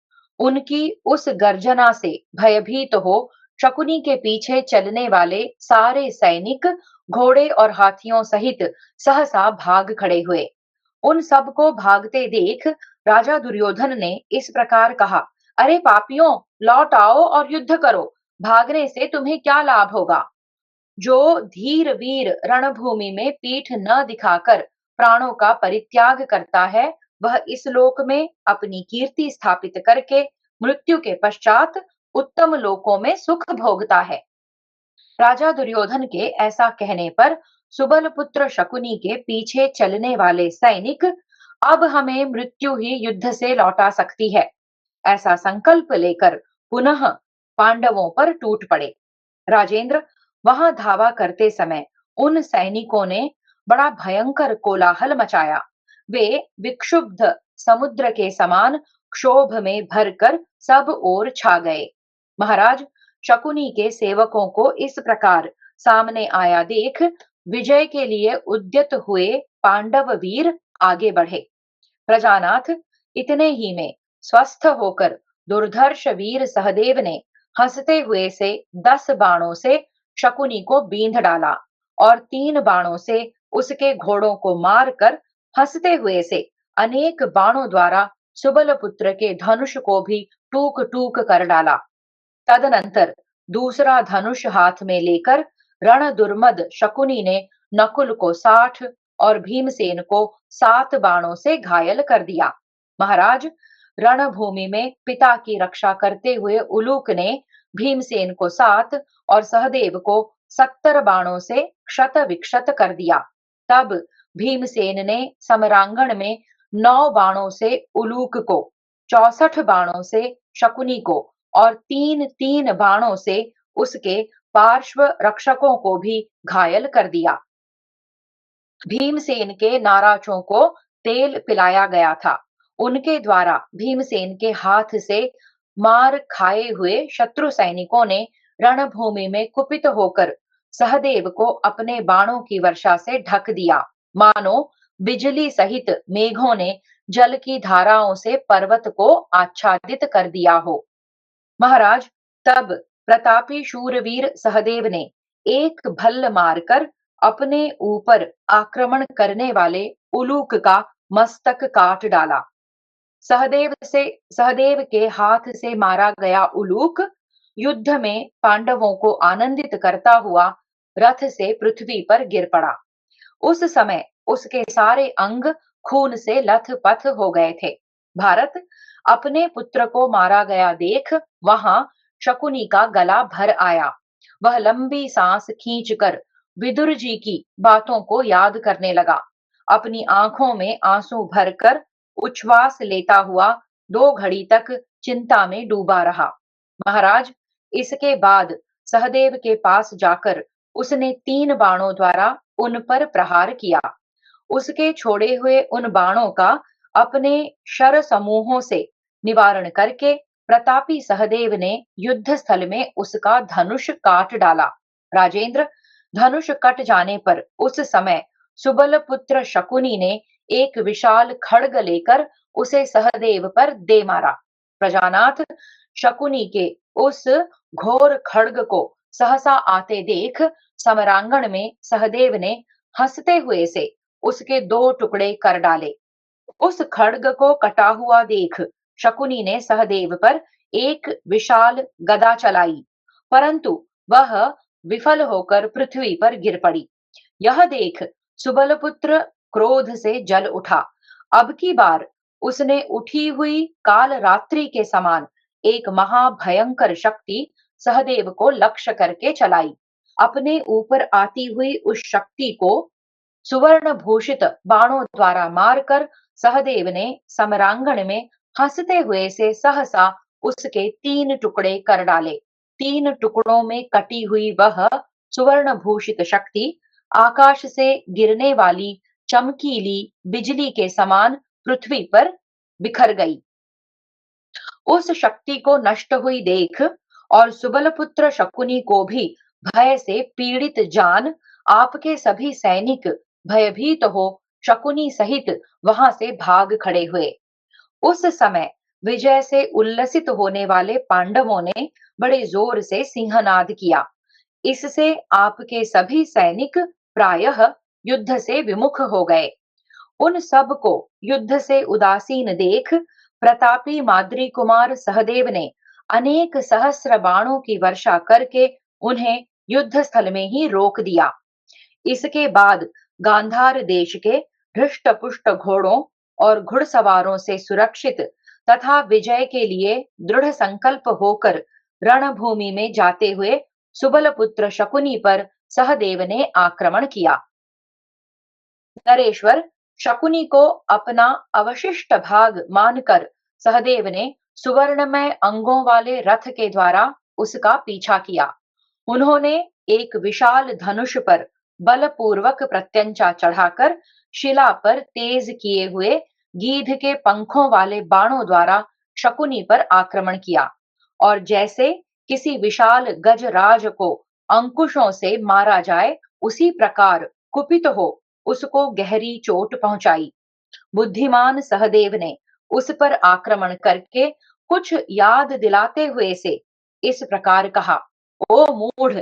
Speaker 1: उनकी उस गर्जना से भयभीत हो शकुनी के पीछे चलने वाले सारे सैनिक घोड़े और हाथियों सहित सहसा भाग खड़े हुए। उन सबको भागते देख राजा दुर्योधन ने इस प्रकार कहा, अरे पापियों, लौट आओ और युद्ध करो। भागने से तुम्हें क्या लाभ होगा? जो धीर वीर रणभूमि में पीठ न दिखाकर प्राणों का परित्याग करता है, वह इस लोक में अपनी कीर्ति स्थापित करके मृत्यु के पश्चात उत्तम लोकों में सुख भोगता है। राजा दुर्योधन के ऐसा कहने पर सुबलपुत्र शकुनी के पीछे चलने वाले सैनिक अब हमें मृत्यु ही युद्ध से लौटा सकती है, ऐसा संकल्प लेकर पुनः पांडवों पर टूट पड़े। राजेंद्र, वहां धावा करते समय उन सैनिकों ने बड़ा भयंकर कोलाहल मचाया। वे विक्षुब्ध समुद्र के समान क्षोभ में भरकर सब ओर छा गए। महाराज, शकुनी के सेवकों को इस प्रकार सामने आया देख विजय के लिए उद्यत हुए पांडव वीर आगे बढ़े। प्रजानाथ, इतने ही में स्वस्थ होकर दुर्धर्ष वीर सहदेव ने हंसते हुए से 10 बाणों से शकुनी को बींध डाला और 3 बाणों से उसके घोड़ों को मारकर हंसते हुए से अनेक बाणों द्वारा सुबलपुत्र के धनुष को भी टूक टूक कर डाला। तदनंतर दूसरा धनुष हाथ में लेकर रण दुर्मद शकुनी ने नकुल को 60 और भीमसेन को 7 बाणों से घायल कर दिया। महाराज, रणभूमि में पिता की रक्षा करते हुए उलूक ने भीमसेन को 7 और सहदेव को 70 बाणों से क्षत विक्षत कर दिया। तब भीमसेन ने समरांगण में 9 बाणों से उलूक को, 64 बाणों से शकुनी को और 3-3 बाणों से उसके पार्श्व रक्षकों को भी घायल कर दिया। भीमसेन के नाराजों को तेल पिलाया गया था। उनके द्वारा भीमसेन के हाथ से मार खाए हुए शत्रु सैनिकों ने रणभूमि में कुपित होकर सहदेव को अपने बाणों की वर्षा से ढक दिया, मानो बिजली सहित मेघों ने जल की धाराओं से पर्वत को आच्छादित कर दिया हो। महाराज, तब प्रतापी शूरवीर सहदेव ने एक भल्ल मारकर अपने ऊपर आक्रमण करने वाले उलूक का मस्तक काट डाला। सहदेव के हाथ से मारा गया उलूक युद्ध में पांडवों को आनंदित करता हुआ रथ से पृथ्वी पर गिर पड़ा। उस समय उसके सारे अंग खून से लथपथ हो गए थे। भारत, अपने पुत्र को मारा गया देख वहां शकुनी का गला भर आया। वह लंबी सांस खींचकर विदुर जी की बातों को याद करने लगा। अपनी आंखों में आंसू भरकर उच्छ्वास लेता हुआ 2 घड़ी तक चिंता में डूबा रहा। महाराज, इसके बाद सहदेव के पास जाकर उसने 3 बाणों द्वारा उन पर प्रहार किया। उसके छोड़े हुए उन बाणों का अपने शर समूहों से निवारण करके प्रतापी सहदेव ने युद्ध स्थल में उसका धनुष काट डाला। राजेंद्र, धनुष कट जाने पर उस समय सुबलपुत्र शकुनी ने एक विशाल खड्ग लेकर उसे सहदेव पर दे मारा। प्रजानाथ, शकुनी के उस घोर खड्ग को सहसा आते देख समरांगण में सहदेव ने हंसते हुए से उसके 2 टुकड़े कर डाले। उस खड्ग को कटा हुआ देख शकुनी ने सहदेव पर एक विशाल गदा चलाई, परंतु वह विफल होकर पृथ्वी पर गिर पड़ी। यह देख सुबलपुत्र क्रोध से जल उठा। अब की बार उसने उठी हुई काल रात्रि के समान एक महाभयंकर शक्ति सहदेव को लक्ष्य करके चलाई। अपने ऊपर आती हुई उस शक्ति को सुवर्ण भूषित बाणों द्वारा मारकर सहदेव ने समरांगण में हंसते हुए से सहसा उसके 3 टुकड़े कर डाले। 3 टुकड़ों में कटी हुई वह सुवर्ण भूषित शक्ति आकाश से गिरने वाली चमकीली बिजली के समान पृथ्वी पर बिखर गई। उस शक्ति को नष्ट हुई देख और सुबलपुत्र शकुनी को भी भय से पीड़ित जान आपके सभी सैनिक भयभीत हो शकुनी सहित वहां से भाग खड़े हुए। उस समय विजय से उल्लसित होने वाले पांडवों ने बड़े जोर से सिंहनाद किया। इससे आपके सभी सैनिक प्रायः युद्ध से विमुख हो गए। उन सब को युद्ध से उदासीन देख प्रतापी माद्री कुमार सहदेव ने अनेक सहस्र बाणों की वर्षा करके उन्हें युद्ध स्थल में ही रोक दिया। इसके बाद गांधार देश के हृष्ट पुष्ट घोड़ों और घुड़सवारों से सुरक्षित तथा विजय के लिए दृढ़ संकल्प होकर रणभूमि में जाते हुए सुबलपुत्र शकुनी पर सहदेव ने आक्रमण किया। नरेश्वर शकुनी को अपना अवशिष्ट भाग मानकर सहदेव ने सुवर्णमय अंगों वाले रथ के द्वारा उसका पीछा किया। उन्होंने एक विशाल धनुष पर बलपूर्वक प्रत्यंचा चढ़ाकर शिला पर तेज किए हुए गीध के पंखों वाले बाणों द्वारा शकुनी पर आक्रमण किया और जैसे किसी विशाल गजराज को अंकुशों से मारा जाए उसी प्रकार कुपित हो उसको गहरी चोट पहुंचाई। बुद्धिमान सहदेव ने उस पर आक्रमण करके कुछ याद दिलाते हुए से इस प्रकार कहा, ओ मूढ़,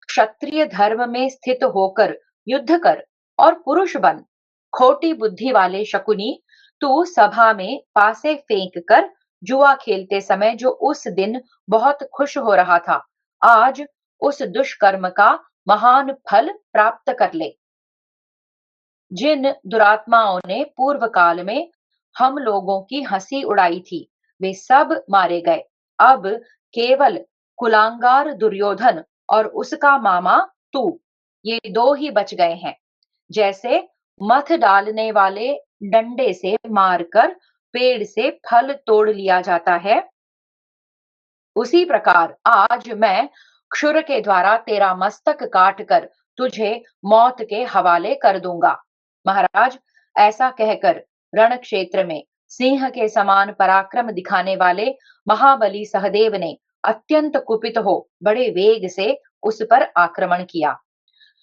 Speaker 1: क्षत्रिय धर्म में स्थित होकर युद्ध कर और पुरुष बन। खोटी बुद्धि वाले शकुनी, तू सभा में पासे फेंक कर जुआ खेलते समय जो उस दिन बहुत खुश हो रहा था, आज उस दुष्कर्म का महान फल प्राप्त कर ले। जिन दुरात्माओं ने पूर्व काल में हम लोगों की हंसी उड़ाई थी, वे सब मारे गए। अब केवल कुलांगार दुर्योधन और उसका मामा तू, ये दो ही बच गए हैं। जैसे मथ डालने वाले डंडे से मारकर पेड़ से फल तोड़ लिया जाता है, उसी प्रकार आज मैं क्षुर के द्वारा तेरा मस्तक काटकर तुझे मौत के हवाले कर दूंगा। महाराज, ऐसा कहकर रण क्षेत्र में सिंह के समान पराक्रम दिखाने वाले महाबली सहदेव ने अत्यंत कुपित हो बड़े वेग से उस पर आक्रमण किया।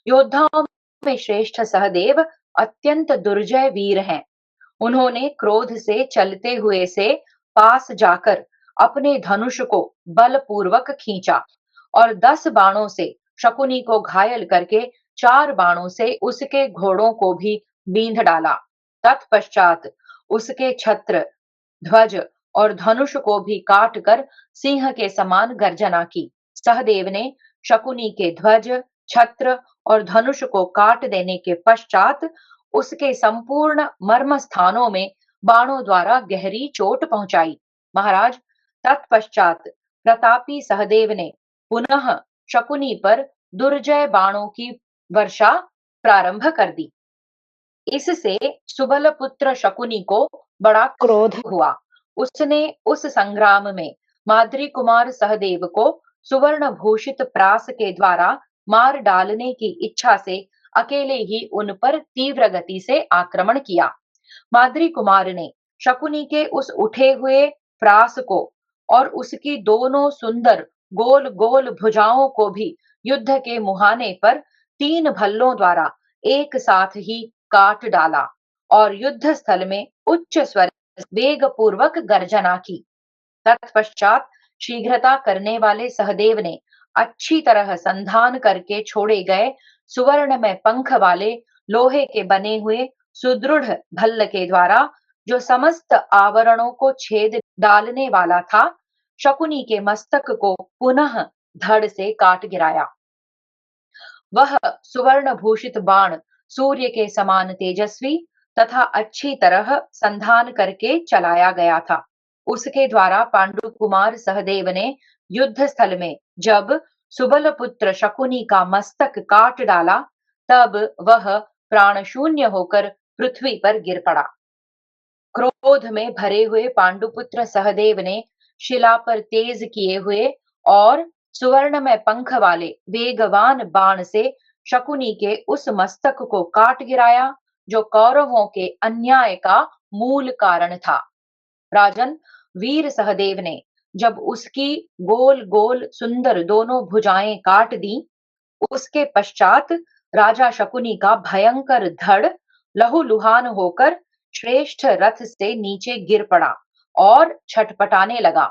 Speaker 1: योद्धाओं में श्रेष्ठ सहदेव अत्यंत दुर्जय वीर हैं। उन्होंने क्रोध से चलते हुए से पास जाकर अपने धनुष को बलपूर्वक खींचा और 10 बाणों से शकुनी को घायल करके 4 बाणों से उसके घोड़ों को भी बींध डाला। तत्पश्चात उसके छत्र, ध्वज और धनुष को भी काट कर सिंह के समान गर्जना की। सहदेव ने शकुनी के ध्वज, छत्र और धनुष को काट देने के पश्चात उसके संपूर्ण मर्म स्थानों में बाणों द्वारा गहरी चोट पहुंचाई। महाराज, तत्पश्चात प्रतापी सहदेव ने पुनः शकुनी पर दुर्जय बाणों की वर्षा प्रारंभ कर दी। इससे सुबल पुत्र शकुनी को बड़ा क्रोध हुआ। उसने उस संग्राम में माद्री कुमार सहदेव को सुवर्ण भूषित प्रास के द्वारा मार डालने की इच्छा से अकेले ही उन पर तीव्र गति से आक्रमण किया। माद्री कुमार ने शकुनी के उस उठे हुए प्रास को और उसकी दोनों सुंदर गोल गोल भुजाओं को भी युद्ध के मुहाने पर 3 भल्लों द्वारा एक साथ ही काट डाला और युद्ध स्थल में उच्च स्वर वेग पूर्वक गर्जना की। तत्पश्चात शीघ्रता करने वाले सहदेव ने अच्छी तरह संधान करके छोड़े गए सुवर्ण में पंख वाले लोहे के बने हुए सुदृढ़ भल्ल के द्वारा, जो समस्त आवरणों को छेद डालने वाला था, शकुनी के मस्तक को पुनः धड़ से काट गिराया। वह सुवर्ण भूषित बाण सूर्य के समान तेजस्वी तथा अच्छी तरह संधान करके चलाया गया था। उसके द्वारा पांडु कुमार सहदेव ने युद्ध स्थल में जब सुबल पुत्र शकुनी का मस्तक काट डाला, तब वह प्राण शून्य होकर पृथ्वी पर गिर पड़ा। क्रोध में भरे हुए पांडुपुत्र सहदेव ने शिला पर तेज किए हुए और सुवर्ण में पंख वाले वेगवान बाण से शकुनी के उस मस्तक को काट गिराया, जो कौरवों के अन्याय का मूल कारण था। राजन, वीर सहदेव ने जब उसकी गोल गोल सुंदर दोनों भुजाएं काट दी, उसके पश्चात राजा शकुनी का भयंकर धड़ लहूलुहान होकर श्रेष्ठ रथ से नीचे गिर पड़ा और छटपटाने लगा।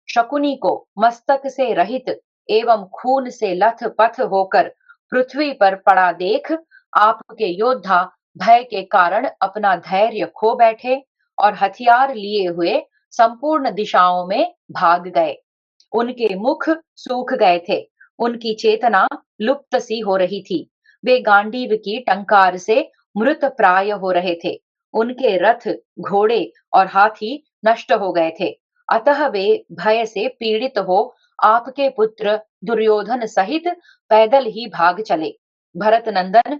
Speaker 1: शकुनी को मस्तक से रहित एवं खून से लथपथ होकर पृथ्वी पर पड़ा देख आपके योद्धा भय के कारण अपना धैर्य खो बैठे और हथियार लिए हुए संपूर्ण दिशाओं में भाग गए। उनके मुख सूख गए थे, उनकी चेतना लुप्त सी हो रही थी। वे गांडीव की टंकार से मृत प्राय हो रहे थे। उनके रथ, घोड़े और हाथी नष्ट हो गए थे। अतः वे भय से पीड़ित हो आपके पुत्र दुर्योधन सहित पैदल ही भाग चले। भरत नंदन,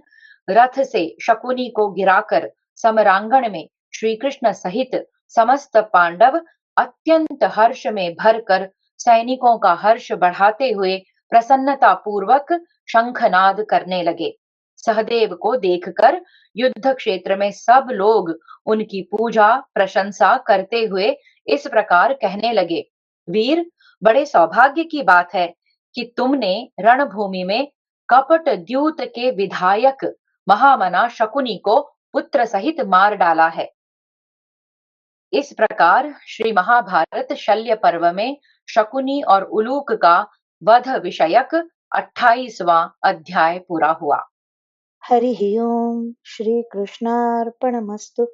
Speaker 1: रथ से शकुनी को गिराकर समरांगण में श्री कृष्ण सहित समस्त पांडव अत्यंत हर्ष में भरकर सैनिकों का हर्ष बढ़ाते हुए प्रसन्नता पूर्वक शंखनाद करने लगे। सहदेव को देखकर युद्ध क्षेत्र में सब लोग उनकी पूजा प्रशंसा करते हुए इस प्रकार कहने लगे, वीर, बड़े सौभाग्य की बात है कि तुमने रणभूमि में कपट द्यूत के विधायक महामना शकुनी को पुत्र सहित मार डाला है। इस प्रकार श्री महाभारत शल्य पर्व में शकुनी और उलूक का वध विषयक 28वां अध्याय पूरा हुआ।
Speaker 2: हरिः ओम् श्रीकृष्णार्पणमस्तु।